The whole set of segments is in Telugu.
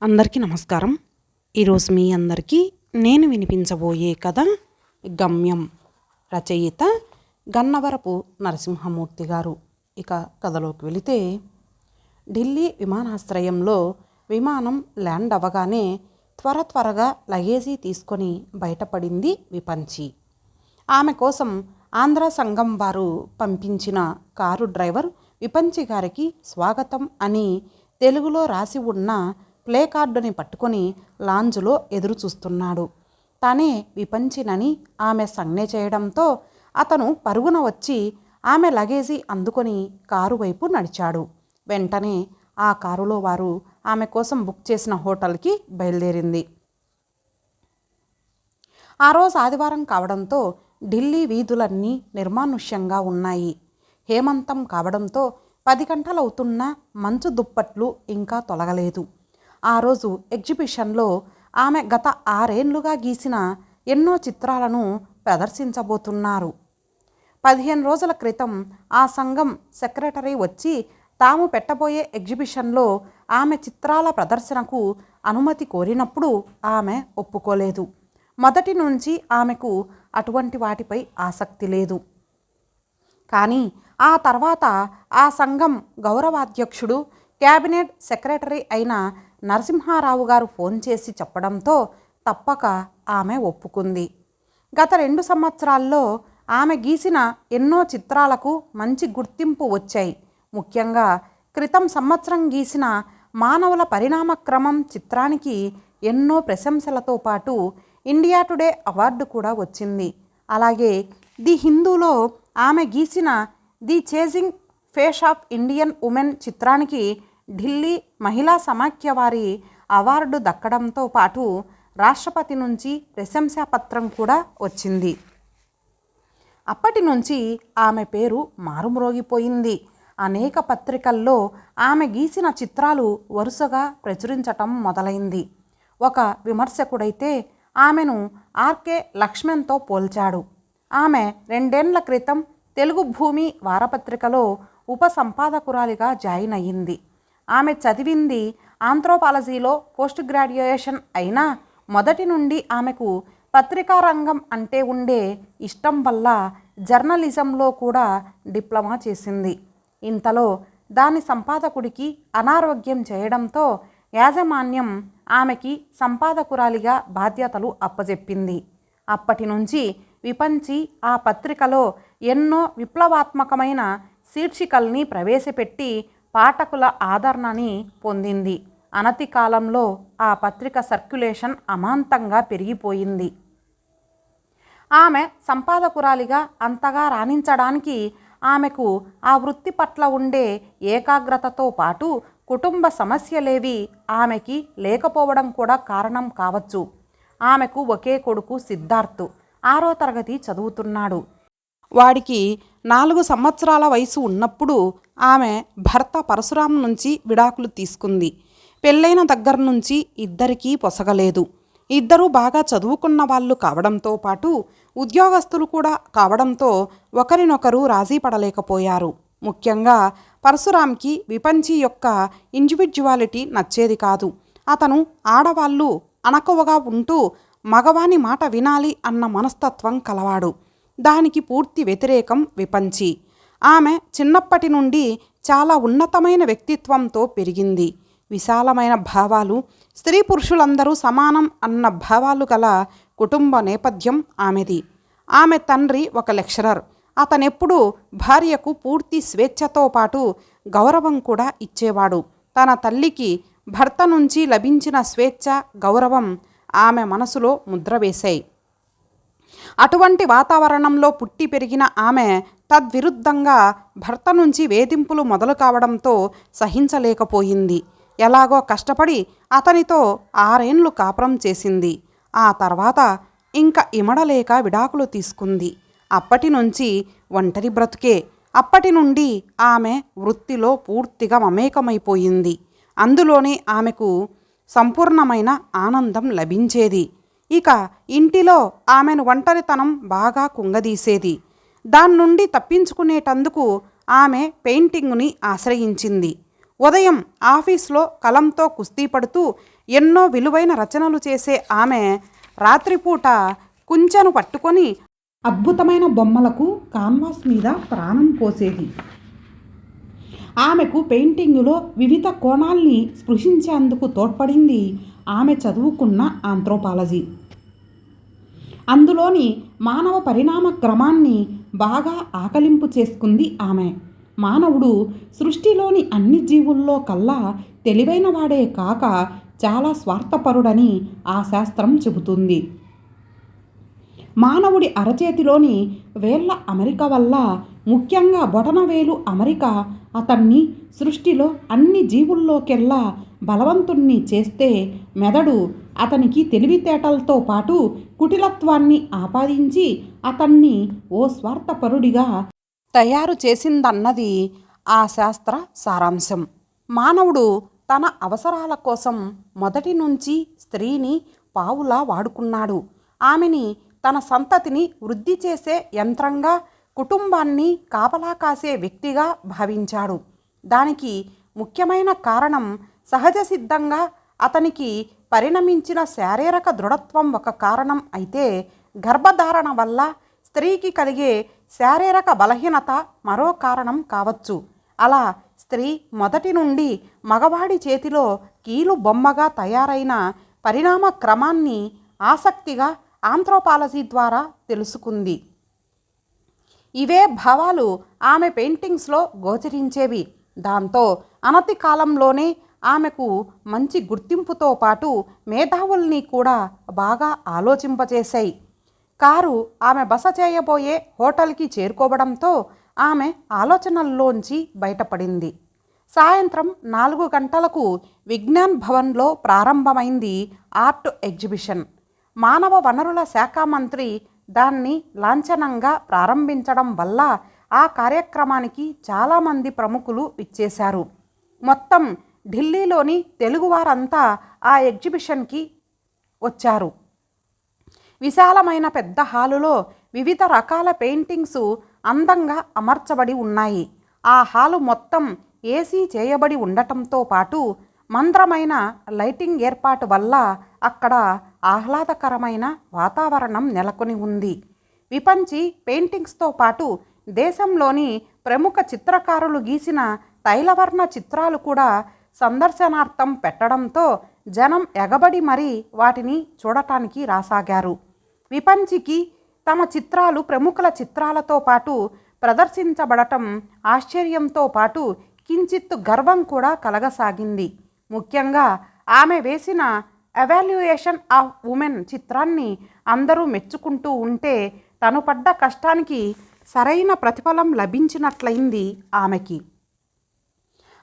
అందరికీ నమస్కారం. ఈరోజు మీ అందరికీ నేను వినిపించబోయే కథ గమ్యం. రచయిత గన్నవరపు నరసింహమూర్తి గారు. ఇక కథలోకి వెళితే, ఢిల్లీ విమానాశ్రయంలో విమానం ల్యాండ్ అవ్వగానే త్వరగా లగేజీ తీసుకొని బయటపడింది విపంచి. ఆమె కోసం ఆంధ్ర సంఘం వారు పంపించిన కారు డ్రైవర్ విపంచి గారికి స్వాగతం అని తెలుగులో రాసి ఉన్న ప్లే కార్డుని పట్టుకొని లాంజ్లో ఎదురు చూస్తున్నాడు. తానే విపంచినని ఆమె సంజ్ఞ చేయడంతో అతను పరుగున వచ్చి ఆమె లగేజీ అందుకొని కారు వైపు నడిచాడు. వెంటనే ఆ కారులో వారు ఆమె కోసం బుక్ చేసిన హోటల్కి బయలుదేరింది. ఆ రోజు ఆదివారం కావడంతో ఢిల్లీ వీధులన్నీ నిర్మానుష్యంగా ఉన్నాయి. హేమంతం కావడంతో 10 గంటలవుతున్నా మంచు దుప్పట్లు ఇంకా తొలగలేదు. ఆ రోజు ఎగ్జిబిషన్లో ఆమె గత 6 ఏళ్లుగా గీసిన ఎన్నో చిత్రాలను ప్రదర్శించబోతున్నారు. 15 రోజుల క్రితం ఆ సంఘం సెక్రటరీ వచ్చి తాము పెట్టబోయే ఎగ్జిబిషన్లో ఆమె చిత్రాల ప్రదర్శనకు అనుమతి కోరినప్పుడు ఆమె ఒప్పుకోలేదు. మొదటి నుంచి ఆమెకు అటువంటి వాటిపై ఆసక్తి లేదు. కానీ ఆ తర్వాత ఆ సంఘం గౌరవాధ్యక్షుడు, క్యాబినెట్ సెక్రటరీ అయిన నరసింహారావు గారు ఫోన్ చేసి చెప్పడంతో తప్పక ఆమె ఒప్పుకుంది. గత 2 సంవత్సరాల్లో ఆమె గీసిన ఎన్నో చిత్రాలకు మంచి గుర్తింపు వచ్చాయి. ముఖ్యంగా క్రితం సంవత్సరం గీసిన మానవుల పరిణామక్రమం చిత్రానికి ఎన్నో ప్రశంసలతో పాటు ఇండియా టుడే అవార్డు కూడా వచ్చింది. అలాగే ది హిందూలో ఆమె గీసిన the chasing face of Indian women చిత్రానికి ఢిల్లీ మహిళా సమాఖ్య వారి అవార్డు దక్కడంతో పాటు రాష్ట్రపతి నుంచి ప్రశంసాపత్రం కూడా వచ్చింది. అప్పటి నుంచి ఆమె పేరు మారుమ్రోగిపోయింది. అనేక పత్రికల్లో ఆమె గీసిన చిత్రాలు వరుసగా ప్రచురించటం మొదలైంది. ఒక విమర్శకుడైతే ఆమెను ఆర్కే లక్ష్మణ్తో పోల్చాడు. ఆమె 2 ఏళ్ల క్రితం తెలుగు భూమి వారపత్రికలో ఉపసంపాదకురాలిగా జాయిన్ అయ్యింది. ఆమె చదివింది ఆంథ్రోపాలజీలో పోస్ట్ గ్రాడ్యుయేషన్ అయినా మొదటి నుండి ఆమెకు పత్రికా రంగం అంటే ఉండే ఇష్టం వల్ల జర్నలిజంలో కూడా డిప్లొమా చేసింది. ఇంతలో దాని సంపాదకుడికి అనారోగ్యం చేయడంతో యాజమాన్యం ఆమెకి సంపాదకురాలిగా బాధ్యతలు అప్పజెప్పింది. అప్పటి నుంచి విపంచి ఆ పత్రికలో ఎన్నో విప్లవాత్మకమైన శీర్షికల్ని ప్రవేశపెట్టి పాఠకుల ఆదరణని పొందింది. అనతి కాలంలో ఆ పత్రిక సర్క్యులేషన్ అమాంతంగా పెరిగిపోయింది. ఆమె సంపాదకురాలిగా అంతగా రాణించడానికి ఆమెకు ఆ వృత్తి పట్ల ఉండే ఏకాగ్రతతో పాటు కుటుంబ సమస్యలేవి ఆమెకి లేకపోవడం కూడా కారణం కావచ్చు. ఆమెకు ఒకే కొడుకు సిద్ధార్థ్ 6వ తరగతి చదువుతున్నాడు. వాడికి 4 సంవత్సరాల వయసు ఉన్నప్పుడు ఆమె భర్త పరశురాం నుంచి విడాకులు తీసుకుంది. పెళ్ళైన దగ్గర నుంచి ఇద్దరికీ పొసగలేదు. ఇద్దరూ బాగా చదువుకున్న వాళ్ళు కావడంతో పాటు ఉద్యోగస్తులు కూడా కావడంతో ఒకరినొకరు రాజీ పడలేకపోయారు. ముఖ్యంగా పరశురాంకి విపంచి యొక్క ఇండివిడ్యువాలిటీ నచ్చేది కాదు. అతను ఆడవాళ్ళు అణకువగా ఉంటూ మగవాని మాట వినాలి అన్న మనస్తత్వం కలవాడు. దానికి పూర్తి వ్యతిరేకం విపంచి. ఆమె చిన్నప్పటి నుండి చాలా ఉన్నతమైన వ్యక్తిత్వంతో పెరిగింది. విశాలమైన భావాలు, స్త్రీ పురుషులందరూ సమానం అన్న భావాలు గల కుటుంబ నేపథ్యం ఆమెది. ఆమె తండ్రి ఒక లెక్చరర్. అతనెప్పుడూ భార్యకు పూర్తి స్వేచ్ఛతో పాటు గౌరవం కూడా ఇచ్చేవాడు. తన తల్లికి భర్త నుంచి లభించిన స్వేచ్ఛ, గౌరవం ఆమె మనసులో ముద్ర వేశాయి. అటువంటి వాతావరణంలో పుట్టి పెరిగిన ఆమె తద్విరుద్ధంగా భర్త నుంచి వేధింపులు మొదలు కావడంతో సహించలేకపోయింది. ఎలాగో కష్టపడి అతనితో 6 ఏళ్లు కాపురం చేసింది. ఆ తర్వాత ఇంకా ఇమడలేక విడాకులు తీసుకుంది. అప్పటి నుంచి ఒంటరి బ్రతుకే. అప్పటి నుండి ఆమె వృత్తిలో పూర్తిగా మమేకమైపోయింది. అందులోనే ఆమెకు సంపూర్ణమైన ఆనందం లభించేది. ఇక ఇంటిలో ఆమెను ఒంటరితనం బాగా కుంగదీసేది. దాని నుండి తప్పించుకునేటందుకు ఆమె పెయింటింగుని ఆశ్రయించింది. ఉదయం ఆఫీస్లో కలంతో కుస్తీ పడుతూ ఎన్నో విలువైన రచనలు చేసే ఆమె రాత్రిపూట కుంచెను పట్టుకొని అద్భుతమైన బొమ్మలకు కాన్వాస్ మీద ప్రాణం పోసేది. ఆమెకు పెయింటింగులో వివిధ కోణాల్ని స్పృశించేందుకు తోడ్పడింది ఆమె చదువుకున్న ఆంథ్రోపాలజీ. అందులోని మానవ పరిణామ క్రమాన్ని బాగా ఆకలింపు చేసుకుంది ఆమె. మానవుడు సృష్టిలోని అన్ని జీవుల్లో కల్లా తెలివైన వాడే కాక చాలా స్వార్థపరుడని ఆ శాస్త్రం చెబుతుంది. మానవుడి అరచేతిలోని వేళ్ల అమరిక వల్ల, ముఖ్యంగా బొటనవేలు అమరిక అతన్ని సృష్టిలో అన్ని జీవుల్లోకెల్లా బలవంతుణ్ణి చేస్తే, మెదడు అతనికి తెలివితేటలతో పాటు కుటిలత్వాన్ని ఆపాదించి అతన్ని ఓ స్వార్థపరుడిగా తయారు చేసిందన్నది ఆ శాస్త్ర సారాంశం. మానవుడు తన అవసరాల కోసం మొదటి నుంచి స్త్రీని పావులా వాడుకున్నాడు. ఆమెని తన సంతతిని వృద్ధి చేసే యంత్రంగా, కుటుంబాన్ని కాపలా కాసే వ్యక్తిగా భావించాడు. దానికి ముఖ్యమైన కారణం సహజ సిద్ధంగా అతనికి పరిణమించిన శారీరక దృఢత్వం ఒక కారణం అయితే, గర్భధారణ వల్ల స్త్రీకి కలిగే శారీరక బలహీనత మరో కారణం కావచ్చు. అలా స్త్రీ మొదటి నుండి మగవాడి చేతిలో కీలు బొమ్మగా తయారైన పరిణామ క్రమాన్ని ఆసక్తిగా ఆంథ్రోపాలజీ ద్వారా తెలుసుకుంది. ఇవే భావాలు ఆమె పెయింటింగ్స్లో గోచరించేవి. దాంతో అనతి కాలంలోనే ఆమెకు మంచి గుర్తింపుతో పాటు మేధావుల్ని కూడా బాగా ఆలోచింపచేశాయి. కారు ఆమె బస చేయబోయే హోటల్కి చేరుకోవడంతో ఆమె ఆలోచనల్లోంచి బయటపడింది. సాయంత్రం 4 గంటలకు విజ్ఞాన్ భవన్లో ప్రారంభమైంది ఆర్ట్ ఎగ్జిబిషన్. మానవ వనరుల శాఖ మంత్రి దాన్ని లాంఛనంగా ప్రారంభించడం వల్ల ఆ కార్యక్రమానికి చాలామంది ప్రముఖులు ఇచ్చేశారు. మొత్తం ఢిల్లీలోని తెలుగువారంతా ఆ ఎగ్జిబిషన్కి వచ్చారు. విశాలమైన పెద్ద హాలులో వివిధ రకాల పెయింటింగ్స్ అందంగా అమర్చబడి ఉన్నాయి. ఆ హాలు మొత్తం ఏసీ చేయబడి ఉండటంతో పాటు మంద్రమైన లైటింగ్ ఏర్పాటు వల్ల అక్కడ ఆహ్లాదకరమైన వాతావరణం నెలకొని ఉంది. విపంచి పెయింటింగ్స్తో పాటు దేశంలోని ప్రముఖ చిత్రకారులు గీసిన తైలవర్ణ చిత్రాలు కూడా సందర్శనార్థం పెట్టడంతో జనం ఎగబడి మరీ వాటిని చూడటానికి రాసాగారు. విపంచికి తమ చిత్రాలు ప్రముఖుల చిత్రాలతో పాటు ప్రదర్శించబడటం ఆశ్చర్యంతో పాటు కించిత్తు గర్వం కూడా కలగసాగింది. ముఖ్యంగా ఆమె వేసిన ఎవాల్యుయేషన్ ఆఫ్ ఉమెన్ చిత్రాన్ని అందరూ మెచ్చుకుంటూ ఉంటే తను పడ్డ కష్టానికి సరైన ప్రతిఫలం లభించినట్లయింది ఆమెకి.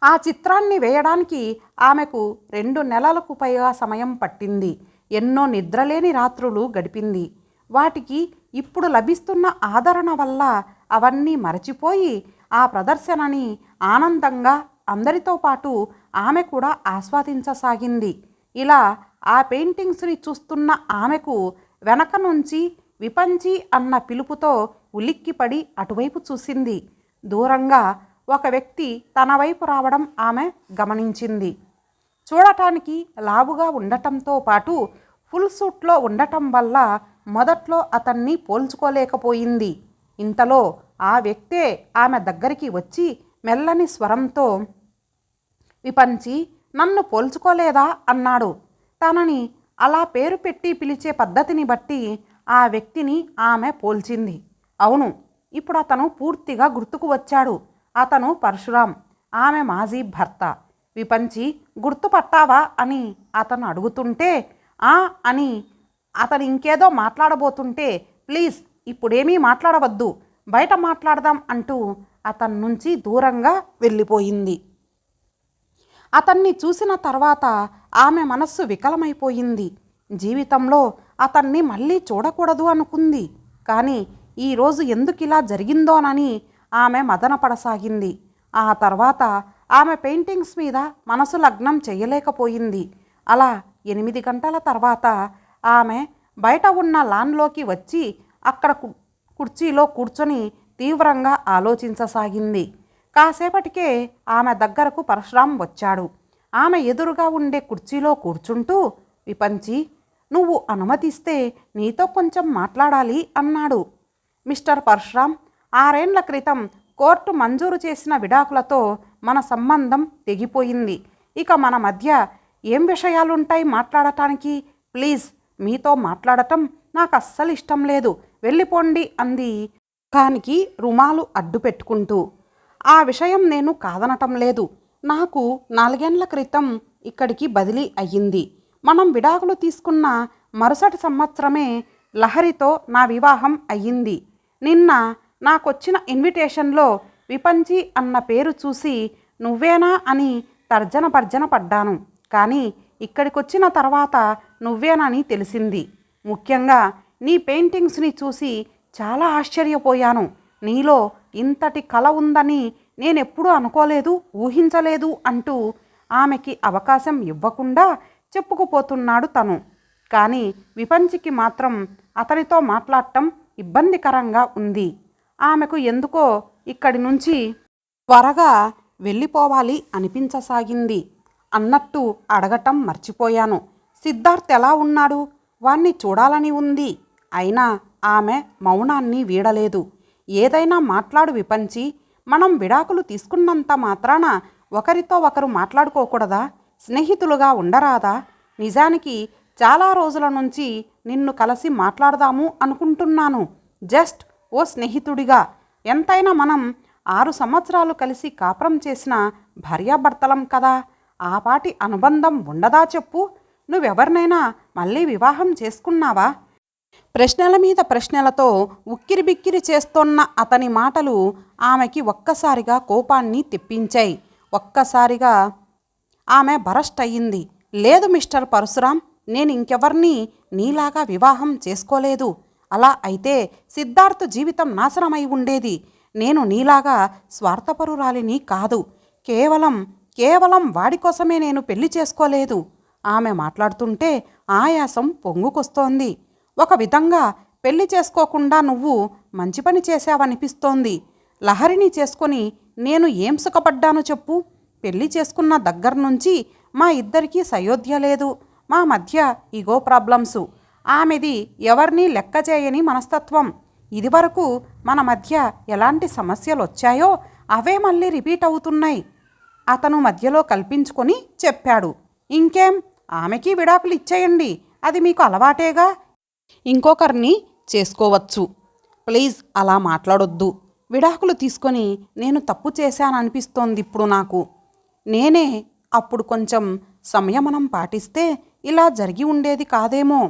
ఆ చిత్రాన్ని వేయడానికి ఆమెకు 2 నెలలకు పైగా సమయం పట్టింది. ఎన్నో నిద్రలేని రాత్రులు గడిపింది. వాటికి ఇప్పుడు లభిస్తున్న ఆదరణ వల్ల అవన్నీ మరచిపోయి ఆ ప్రదర్శనని ఆనందంగా అందరితో పాటు ఆమె కూడా ఆస్వాదించసాగింది. ఇలా ఆ పెయింటింగ్స్ని చూస్తున్న ఆమెకు వెనక నుంచి విపంచి అన్న పిలుపుతో ఉలిక్కిపడి అటువైపు చూసింది. దూరంగా ఒక వ్యక్తి తన వైపు రావడం ఆమె గమనించింది. చూడటానికి లావుగా ఉండటంతో పాటు ఫుల్ సూట్లో ఉండటం వల్ల మొదట్లో అతన్ని పోల్చుకోలేకపోయింది. ఇంతలో ఆ వ్యక్తే ఆమె దగ్గరికి వచ్చి మెల్లని స్వరంతో, విపంచి, నన్ను పోల్చుకోలేదా అన్నాడు. తనని అలా పేరు పెట్టి పిలిచే పద్ధతిని బట్టి ఆ వ్యక్తిని ఆమె పోల్చింది. అవును, ఇప్పుడు అతను పూర్తిగా గుర్తుకు వచ్చాడు. అతను పరశురాం, ఆమె మాజీ భర్త. విపంచి, గుర్తుపట్టావా అని అతను అడుగుతుంటే అని అతను ఇంకేదో మాట్లాడబోతుంటే, ప్లీజ్ ఇప్పుడేమీ మాట్లాడవద్దు, బయట మాట్లాడదాం అంటూ అతని నుంచి దూరంగా వెళ్ళిపోయింది. అతన్ని చూసిన తర్వాత ఆమె మనస్సు వికలమైపోయింది. జీవితంలో అతన్ని మళ్ళీ చూడకూడదు అనుకుంది. కానీ ఈరోజు ఎందుకిలా జరిగిందోనని ఆమె మదనపడసాగింది. ఆ తర్వాత ఆమె పెయింటింగ్స్ మీద మనసు లగ్నం చేయలేకపోయింది. అలా 8 గంటల తర్వాత ఆమె బయట ఉన్న లాన్లోకి వచ్చి అక్కడ కుర్చీలో కూర్చొని తీవ్రంగా ఆలోచించసాగింది. కాసేపటికే ఆమె దగ్గరకు పరశురాం వచ్చాడు. ఆమె ఎదురుగా ఉండే కుర్చీలో కూర్చుంటూ, విపంచి, నువ్వు అనుమతిస్తే నీతో కొంచెం మాట్లాడాలి అన్నాడు. మిస్టర్ పరశురాం, 6 ఏండ్ల క్రితం కోర్టు మంజూరు చేసిన విడాకులతో మన సంబంధం తెగిపోయింది. ఇక మన మధ్య ఏం విషయాలుంటాయి మాట్లాడటానికి? ప్లీజ్, మీతో మాట్లాడటం నాకు అస్సలు ఇష్టం లేదు, వెళ్ళిపోండి అంది ముఖానికి రుమాలు అడ్డు పెట్టుకుంటూ. ఆ విషయం నేను కాదనటం లేదు. నాకు 4 ఏండ్ల క్రితం ఇక్కడికి బదిలీ అయ్యింది. మనం విడాకులు తీసుకున్న మరుసటి సంవత్సరమే లహరితో నా వివాహం అయ్యింది. నిన్న నాకొచ్చిన ఇన్విటేషన్లో విపంచి అన్న పేరు చూసి నువ్వేనా అని తర్జన భర్జన పడ్డాను. కానీ ఇక్కడికొచ్చిన తర్వాత నువ్వేనని తెలిసింది. ముఖ్యంగా నీ పెయింటింగ్స్ని చూసి చాలా ఆశ్చర్యపోయాను. నీలో ఇంతటి కళ ఉందని నేనెప్పుడూ అనుకోలేదు, ఊహించలేదు అంటూ ఆమెకి అవకాశం ఇవ్వకుండా చెప్పుకుపోతున్నాడు తను. కానీ విపంచికి మాత్రం అతనితో మాట్లాడటం ఇబ్బందికరంగా ఉంది. ఆమెకు ఎందుకో ఇక్కడి నుంచి త్వరగా వెళ్ళిపోవాలి అనిపించసాగింది. అన్నట్టు అడగటం మర్చిపోయాను, సిద్ధార్థ్ ఎలా ఉన్నాడు? వాణ్ణి చూడాలని ఉంది. అయినా ఆమె మౌనాన్ని వీడలేదు. ఏదైనా మాట్లాడు విపంచి, మనం విడాకులు తీసుకున్నంత మాత్రాన ఒకరితో ఒకరు మాట్లాడుకోకూడదా? స్నేహితులుగా ఉండరాదా? నిజానికి చాలా రోజుల నుంచి నిన్ను కలిసి మాట్లాడదాము అనుకుంటున్నాను. జస్ట్ ఓ స్నేహితుడిగా. ఎంతైనా మనం 6 సంవత్సరాలు కలిసి కాపురం చేసిన భార్యాభర్తలం కదా. ఆ పాటి అనుబంధం ఉండదా చెప్పు? నువ్వెవరినైనా మళ్ళీ వివాహం చేసుకున్నావా? ప్రశ్నల మీద ప్రశ్నలతో ఉక్కిరిబిక్కిరి చేస్తోన్న అతని మాటలు ఆమెకి ఒక్కసారిగా కోపాన్ని తెప్పించాయి. ఒక్కసారిగా ఆమె బరస్ట్ అయ్యింది. లేదు మిస్టర్ పరశురాం, నేను ఇంకెవర్నీ నీలాగా వివాహం చేసుకోలేదు. అలా అయితే సిద్ధార్థ్ జీవితం నాశనమై ఉండేది. నేను నీలాగా స్వార్థపరురాలిని కాదు. కేవలం వాడి కోసమే నేను పెళ్లి చేసుకోలేదు. ఆమె మాట్లాడుతుంటే ఆయాసం పొంగుకొస్తోంది. ఒక విధంగా పెళ్లి చేసుకోకుండా నువ్వు మంచి పని చేశావనిపిస్తోంది. లహరిని చేసుకొని నేను ఏం సుఖపడ్డాను చెప్పు? పెళ్లి చేసుకున్న దగ్గర నుంచి మా ఇద్దరికీ సయోధ్య లేదు. మా మధ్య ఈగో ప్రాబ్లమ్సు. ఆమెది ఎవరినీ లెక్క చేయని మనస్తత్వం. ఇదివరకు మన మధ్య ఎలాంటి సమస్యలు వచ్చాయో అవే మళ్ళీ రిపీట్ అవుతున్నాయి. అతను మధ్యలో కల్పించుకొని చెప్పాడు. ఇంకేం, ఆమెకి విడాకులు ఇచ్చేయండి, అది మీకు అలవాటేగా. ఇంకొకరిని చేసుకోవచ్చు. ప్లీజ్ అలా మాట్లాడొద్దు. విడాకులు తీసుకొని నేను తప్పు చేశాననిపిస్తోంది ఇప్పుడు నాకు. నేనే అప్పుడు కొంచెం సంయమనం పాటిస్తే ఇలా జరిగి ఉండేది కాదేమో.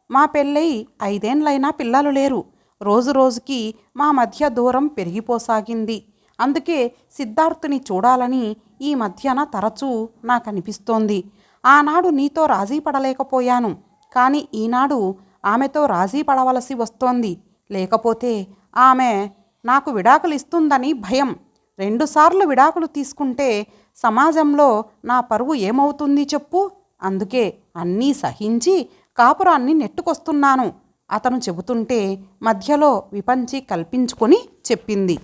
మా పెళ్ళై 5 ఏండ్లైనా పిల్లలు లేరు. రోజు రోజుకి మా మధ్య దూరం పెరిగిపోసాగింది. అందుకే సిద్ధార్థుని చూడాలని ఈ మధ్యన తరచూ నాకు అనిపిస్తోంది. ఆనాడు నీతో రాజీ పడలేకపోయాను, కానీ ఈనాడు ఆమెతో రాజీ పడవలసి వస్తోంది. లేకపోతే ఆమె నాకు విడాకులు ఇస్తుందని భయం. 2 సార్లు విడాకులు తీసుకుంటే సమాజంలో నా పరువు ఏమవుతుంది చెప్పు? అందుకే అన్నీ సహించి కాపురాన్ని నెట్టుకొస్తున్నాను. అతను చెబుతుంటే మధ్యలో విపంచి కల్పించుకొని చెప్పింది.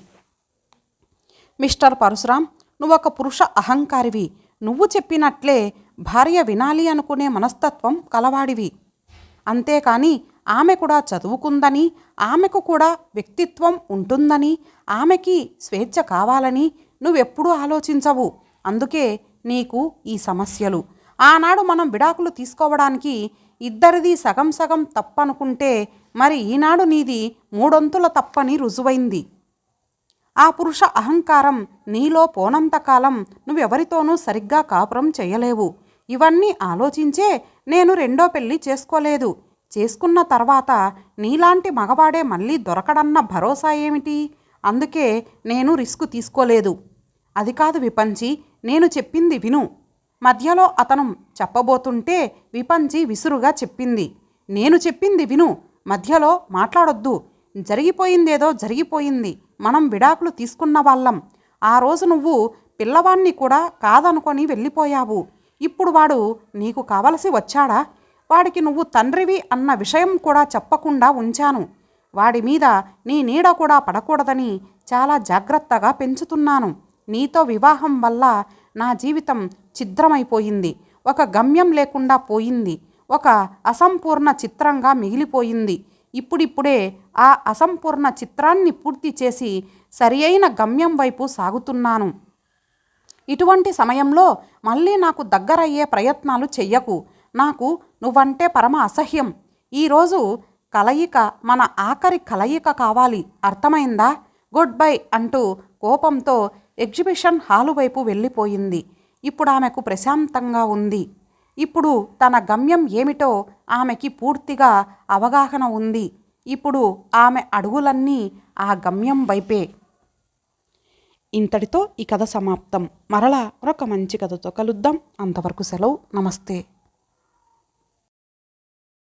మిస్టర్ పరశురాం, నువ్వొక పురుష అహంకారివి. నువ్వు చెప్పినట్లే భార్య వినాలి అనుకునే మనస్తత్వం కలవాడివి. అంతేకాని ఆమె కూడా చదువుకుందని, ఆమెకు కూడా వ్యక్తిత్వం ఉంటుందని, ఆమెకి స్వేచ్ఛ కావాలని నువ్వెప్పుడూ ఆలోచించవు. అందుకే నీకు ఈ సమస్యలు. ఆనాడు మనం విడాకులు తీసుకోవడానికి ఇద్దరిది సగం సగం తప్పనుకుంటే మరి ఈనాడు నీది 3 తప్పని రుజువైంది. ఆ పురుష అహంకారం నీలో పోనంతకాలం నువ్వెవరితోనూ సరిగ్గా కాపురం చేయలేవు. ఇవన్నీ ఆలోచించే నేను 2వ పెళ్ళి చేసుకోలేదు. చేసుకున్న తర్వాత నీలాంటి మగవాడే మళ్ళీ దొరకడన్న భరోసా ఏమిటి? అందుకే నేను రిస్క్ తీసుకోలేదు. అది కాదు విపంచి, నేను చెప్పింది విను. మధ్యలో అతను చెప్పబోతుంటే విపంచి విసురుగా చెప్పింది. నేను చెప్పింది విను, మధ్యలో మాట్లాడొద్దు. జరిగిపోయిందేదో జరిగిపోయింది. మనం విడాకులు తీసుకున్న వాళ్ళం. ఆ రోజు నువ్వు పిల్లవాణ్ణి కూడా కాదనుకొని వెళ్ళిపోయావు. ఇప్పుడు వాడు నీకు కావలసి వచ్చాడా? వాడికి నువ్వు తండ్రివి అన్న విషయం కూడా చెప్పకుండా ఉంచాను. వాడి మీద నీ నీడ కూడా పడకూడదని చాలా జాగ్రత్తగా పెంచుతున్నాను. నీతో వివాహం వల్ల నా జీవితం ఛిద్రమైపోయింది. ఒక గమ్యం లేకుండా పోయింది. ఒక అసంపూర్ణ చిత్రంగా మిగిలిపోయింది. ఇప్పుడిప్పుడే ఆ అసంపూర్ణ చిత్రాన్ని పూర్తి చేసి సరియైన గమ్యం వైపు సాగుతున్నాను. ఇటువంటి సమయంలో మళ్ళీ నాకు దగ్గరయ్యే ప్రయత్నాలు చెయ్యకు. నాకు నువ్వంటే పరమ అసహ్యం. ఈరోజు కలయిక మన ఆఖరి కలయిక కావాలి. అర్థమైందా? గుడ్ బై అంటూ కోపంతో ఎగ్జిబిషన్ హాలు వైపు వెళ్ళిపోయింది. ఇప్పుడు ఆమెకు ప్రశాంతంగా ఉంది. ఇప్పుడు తన గమ్యం ఏమిటో ఆమెకి పూర్తిగా అవగాహన ఉంది. ఇప్పుడు ఆమె అడుగులన్నీ ఆ గమ్యం వైపే. ఇంతటితో ఈ కథ సమాప్తం. మరలా మరొక మంచి కథతో కలుద్దాం. అంతవరకు సెలవు. నమస్తే.